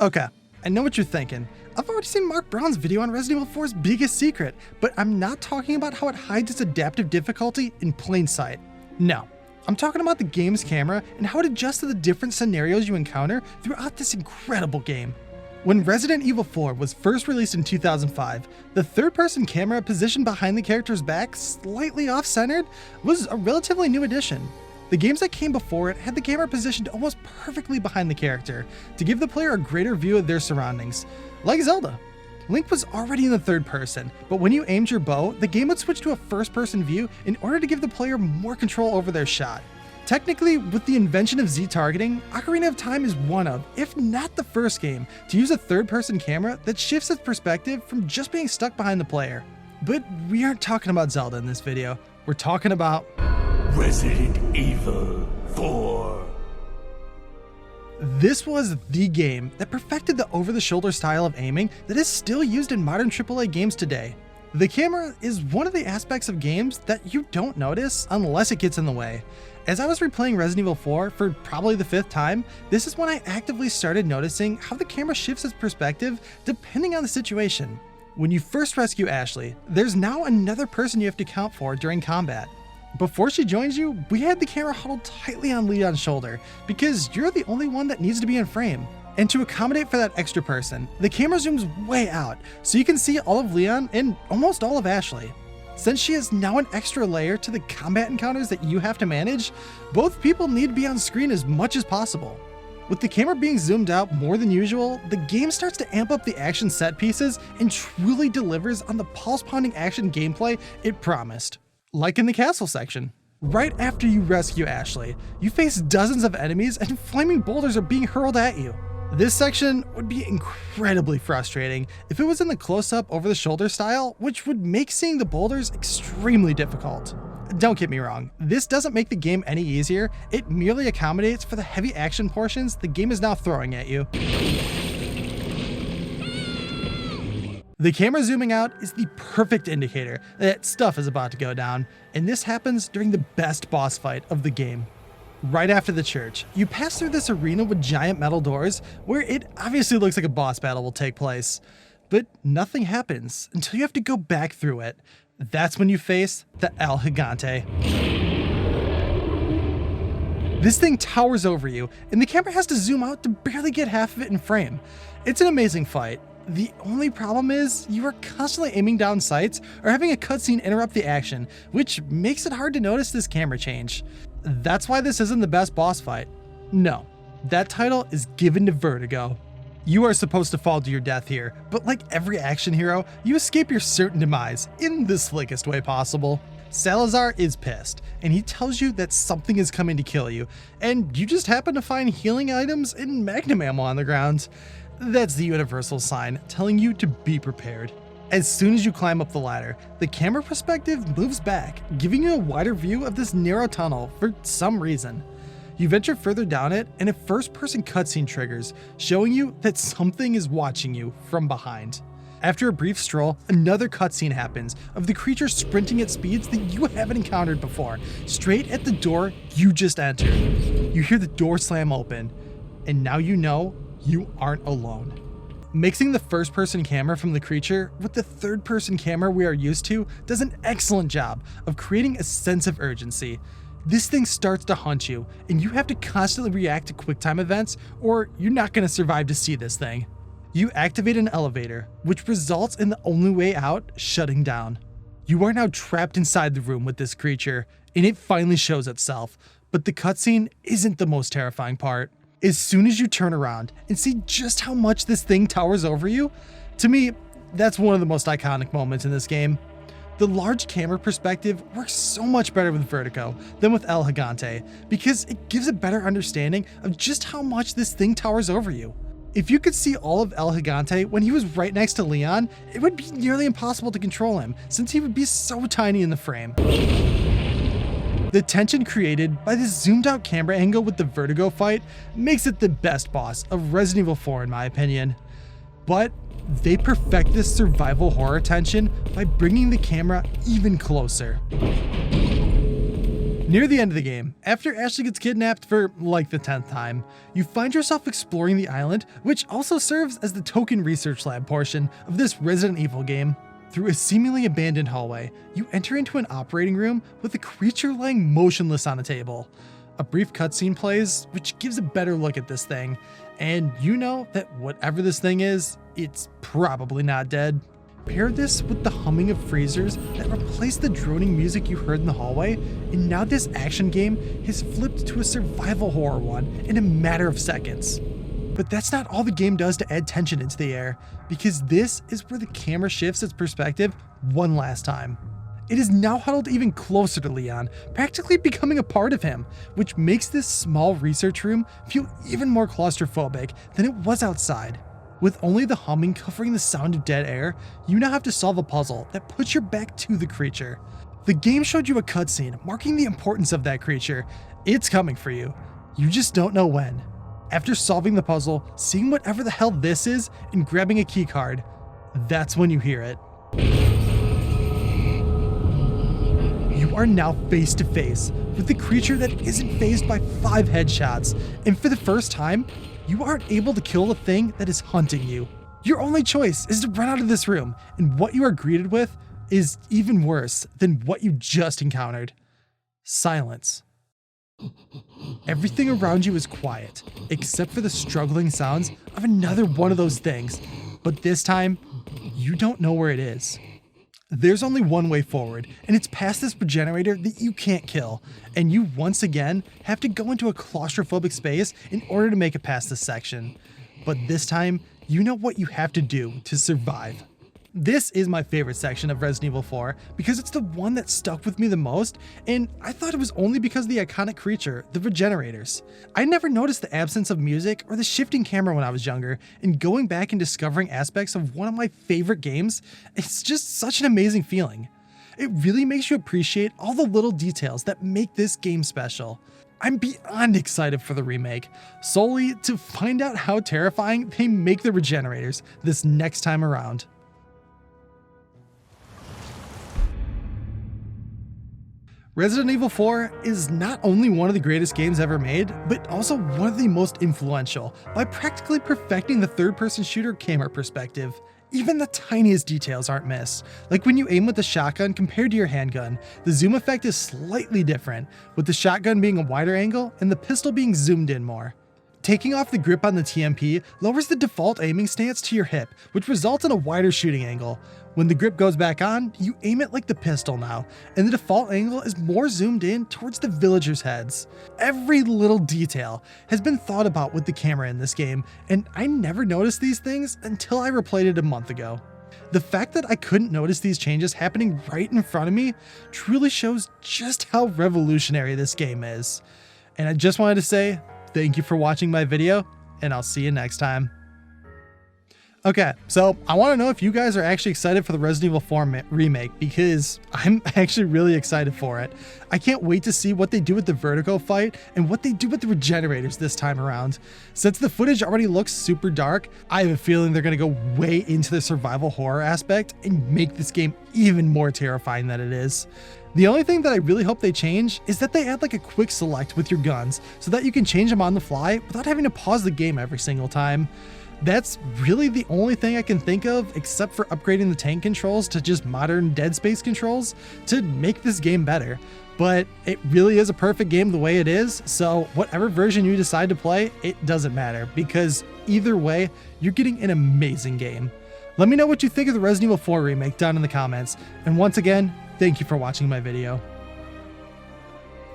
Okay, I know what you're thinking. I've already seen Mark Brown's video on Resident Evil 4's biggest secret, but I'm not talking about how it hides its adaptive difficulty in plain sight. No, I'm talking about the game's camera and how it adjusts to the different scenarios you encounter throughout this incredible game. When Resident Evil 4 was first released in 2005, the third-person camera positioned behind the character's back, slightly off-centered, was a relatively new addition. The games that came before it had the camera positioned almost perfectly behind the character to give the player a greater view of their surroundings, like Zelda. Link was already in the third person, but when you aimed your bow, the game would switch to a first-person view in order to give the player more control over their shot. Technically, with the invention of Z-targeting, Ocarina of Time is one of, if not the first game, to use a third-person camera that shifts its perspective from just being stuck behind the player. But we aren't talking about Zelda in this video, we're talking about Resident Evil 4. This was the game that perfected the over-the-shoulder style of aiming that is still used in modern AAA games today. The camera is one of the aspects of games that you don't notice unless it gets in the way. As I was replaying Resident Evil 4 for probably the 5th time, this is when I actively started noticing how the camera shifts its perspective depending on the situation. When you first rescue Ashley, there's now another person you have to account for during combat. Before she joins you, we had the camera huddled tightly on Leon's shoulder because you're the only one that needs to be in frame. And to accommodate for that extra person, the camera zooms way out so you can see all of Leon and almost all of Ashley. Since she is now an extra layer to the combat encounters that you have to manage, both people need to be on screen as much as possible. With the camera being zoomed out more than usual, the game starts to amp up the action set pieces and truly delivers on the pulse-pounding action gameplay it promised. Like in the castle section. Right after you rescue Ashley, you face dozens of enemies and flaming boulders are being hurled at you. This section would be incredibly frustrating if it was in the close-up over-the-shoulder style, which would make seeing the boulders extremely difficult. Don't get me wrong, this doesn't make the game any easier, it merely accommodates for the heavy action portions the game is now throwing at you. The camera zooming out is the perfect indicator that stuff is about to go down, and this happens during the best boss fight of the game. Right after the church, you pass through this arena with giant metal doors where it obviously looks like a boss battle will take place. But nothing happens until you have to go back through it. That's when you face the El Gigante. This thing towers over you, and the camera has to zoom out to barely get half of it in frame. It's an amazing fight. The only problem is you are constantly aiming down sights or having a cutscene interrupt the action, which makes it hard to notice this camera change. That's why this isn't the best boss fight. No, that title is given to Vertigo. You are supposed to fall to your death here, but like every action hero, you escape your certain demise in the slickest way possible. Salazar is pissed, and he tells you that something is coming to kill you, and you just happen to find healing items and magnum ammo on the ground. That's the universal sign telling you to be prepared. As soon as you climb up the ladder, the camera perspective moves back, giving you a wider view of this narrow tunnel for some reason. You venture further down it, and a first-person cutscene triggers, showing you that something is watching you from behind. After a brief stroll, another cutscene happens of the creature sprinting at speeds that you haven't encountered before, straight at the door you just entered. You hear the door slam open, and now you know you aren't alone. Mixing the first-person camera from the creature with the third-person camera we are used to does an excellent job of creating a sense of urgency. This thing starts to hunt you, and you have to constantly react to QuickTime events, or you're not going to survive to see this thing. You activate an elevator, which results in the only way out shutting down. You are now trapped inside the room with this creature, and it finally shows itself, but the cutscene isn't the most terrifying part. As soon as you turn around and see just how much this thing towers over you, to me, that's one of the most iconic moments in this game. The large camera perspective works so much better with Vertigo than with El Gigante because it gives a better understanding of just how much this thing towers over you. If you could see all of El Gigante when he was right next to Leon, it would be nearly impossible to control him since he would be so tiny in the frame. The tension created by this zoomed out camera angle with the Vertigo fight makes it the best boss of Resident Evil 4 in my opinion. But they perfect this survival horror tension by bringing the camera even closer. Near the end of the game, after Ashley gets kidnapped for like the 10th time, you find yourself exploring the island, which also serves as the token research lab portion of this Resident Evil game. Through a seemingly abandoned hallway, you enter into an operating room with a creature lying motionless on a table. A brief cutscene plays, which gives a better look at this thing, and you know that whatever this thing is, it's probably not dead. Pair this with the humming of freezers that replaced the droning music you heard in the hallway, and now this action game has flipped to a survival horror one in a matter of seconds. But that's not all the game does to add tension into the air, because this is where the camera shifts its perspective one last time. It is now huddled even closer to Leon, practically becoming a part of him, which makes this small research room feel even more claustrophobic than it was outside. With only the humming covering the sound of dead air, you now have to solve a puzzle that puts your back to the creature. The game showed you a cutscene marking the importance of that creature. It's coming for you. You just don't know when. After solving the puzzle, seeing whatever the hell this is, and grabbing a keycard, that's when you hear it. You are now face to face with the creature that isn't fazed by 5 headshots, and for the first time, you aren't able to kill the thing that is hunting you. Your only choice is to run out of this room, and what you are greeted with is even worse than what you just encountered. Silence. Everything around you is quiet, except for the struggling sounds of another one of those things, but this time, you don't know where it is. There's only one way forward, and it's past this generator that you can't kill, and you once again have to go into a claustrophobic space in order to make it past this section. But this time, you know what you have to do to survive. This is my favorite section of Resident Evil 4 because it's the one that stuck with me the most, and I thought it was only because of the iconic creature, the regenerators. I never noticed the absence of music or the shifting camera when I was younger, and going back and discovering aspects of one of my favorite games, it's just such an amazing feeling. It really makes you appreciate all the little details that make this game special. I'm beyond excited for the remake, solely to find out how terrifying they make the regenerators this next time around. Resident Evil 4 is not only one of the greatest games ever made, but also one of the most influential by practically perfecting the third-person shooter camera perspective. Even the tiniest details aren't missed, like when you aim with the shotgun compared to your handgun, the zoom effect is slightly different, with the shotgun being a wider angle and the pistol being zoomed in more. Taking off the grip on the TMP lowers the default aiming stance to your hip, which results in a wider shooting angle. When the grip goes back on, you aim it like the pistol now, and the default angle is more zoomed in towards the villagers' heads. Every little detail has been thought about with the camera in this game, and I never noticed these things until I replayed it a month ago. The fact that I couldn't notice these changes happening right in front of me truly shows just how revolutionary this game is. And I just wanted to say, thank you for watching my video, and I'll see you next time. Okay, so I want to know if you guys are actually excited for the Resident Evil 4 remake, because I'm actually really excited for it. I can't wait to see what they do with the Vertigo fight and what they do with the regenerators this time around. Since the footage already looks super dark, I have a feeling they're going to go way into the survival horror aspect and make this game even more terrifying than it is. The only thing that I really hope they change is that they add like a quick select with your guns so that you can change them on the fly without having to pause the game every single time. That's really the only thing I can think of, except for upgrading the tank controls to just modern Dead Space controls to make this game better. But it really is a perfect game the way it is, so whatever version you decide to play, it doesn't matter, because either way, you're getting an amazing game. Let me know what you think of the Resident Evil 4 remake down in the comments, and once again, thank you for watching my video.